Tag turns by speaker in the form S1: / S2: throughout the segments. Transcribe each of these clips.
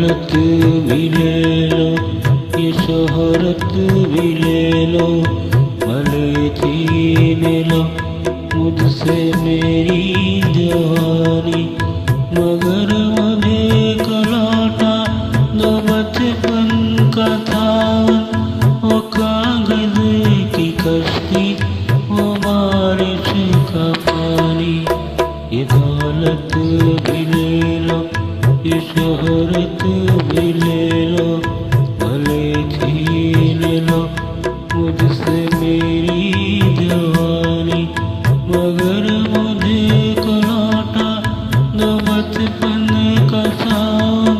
S1: दौलत भी ले लो, ये शोहरत भी ले लो, भले छीन लो मुझसे मेरी जवानी, मगर मुझे को लौटा दो बचपन का थान। वो कागज की कश्ती, वो बारिश का पानी, ये दौलत भी ले लो, ये शोहरत भी ले लो, भले छीन लो मुझसे मेरी जवानी, मगर मुझे को लौटा दो बचपन का सावन।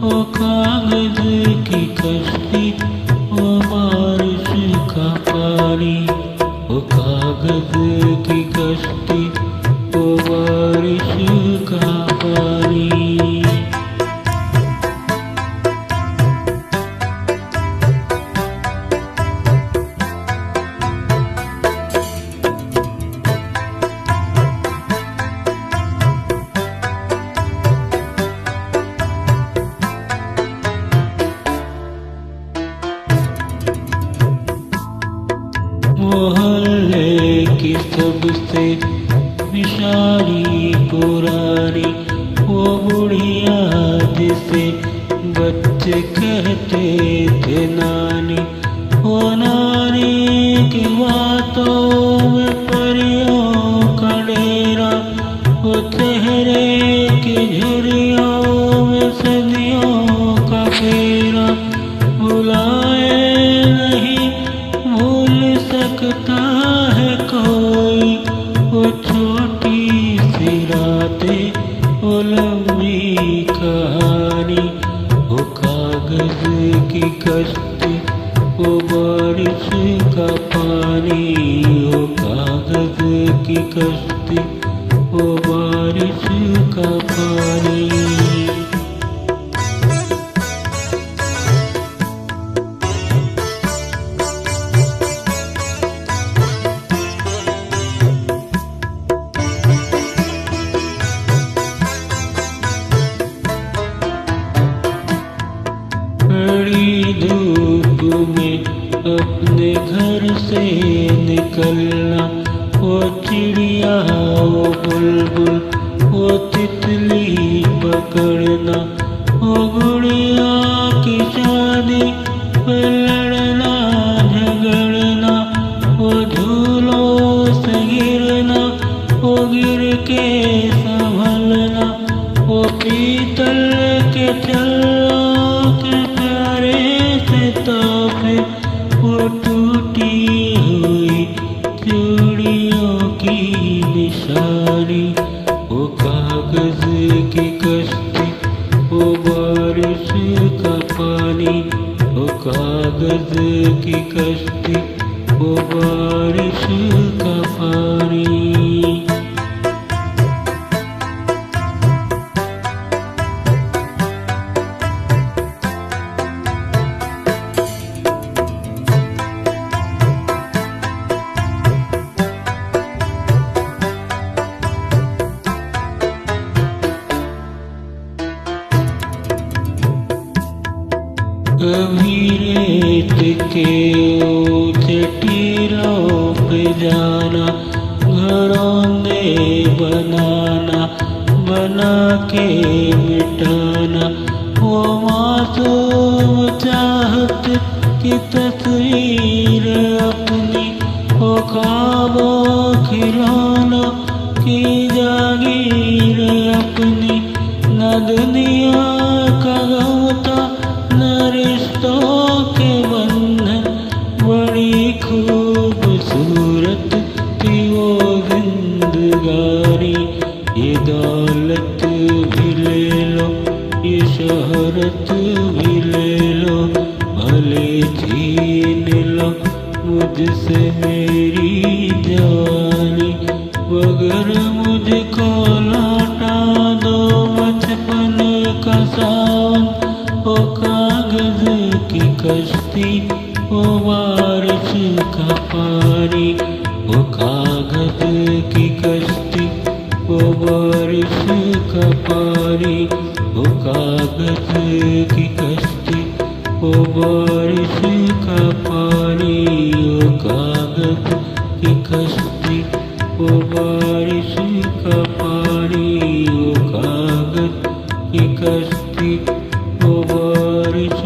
S1: वो कागज की कश्ती, वो बारिश का पानी, वो कागज की कश्ती, वो बारिश का पानी। मोहल्ले की सबसे विशाली पुरानी वो बुढ़िया जिसे बच्चे कहते थे नानी, वो नानी की बातों में परियों का डेरा, वो चेहरे की झुर्रियों में सदियों का फेरा, बुलाए नहीं भूल सकता है कोई, वो छोटी सी रातें, वो लंबी कहानी, वो कागज की कश्ती, वो बारिश का पानी, वो कागज की कश्ती, वो बारिश का पानी। बड़ी धूप में अपने घर से निकलना, वो चिड़िया, वो बुलबुल, वो तितली पकड़ना, वो गुड़िया की शादी पे लड़ना झगड़ना, वो झूलों से गिरना, वो गिर के संभलना, वो पीतल के चल्लों के तोहफे, वो टूटी हुई चूड़ियों की निशानी, वो कागज की कश्ती, वो बारिश का पानी, वो कागज की कश्ती, वो बारिश का पानी। कभी रेत के ऊंचे टीलों पे जाना, घरौंदे बनाना, बना के मिटाना, वो मासूम चाहत की तस्वीर अपनी, वो ख्वाबों खिलौनों की जागीर अपनी, न दुनिया का गमता न रिश्तों के बंधन, बड़ी खूबसूरत थी वो जिंदगानी, ये दौलत भी ले लो, ये शोहरत भी ले लो, भले छीन लो मुझसे मेरी जवानी, मगर मुझको लौटा दो बचपन का सावन। वो कागज की कश्ती, वो बारिश का पानी, वो कागज की कश्ती, वो बारिश का पानी, वो कागज की कश्ती, वो बारिश का पानी, वो कागज की कश्ती, वो बारिश का पानी, वो कागज की कश्ती, वो बारिश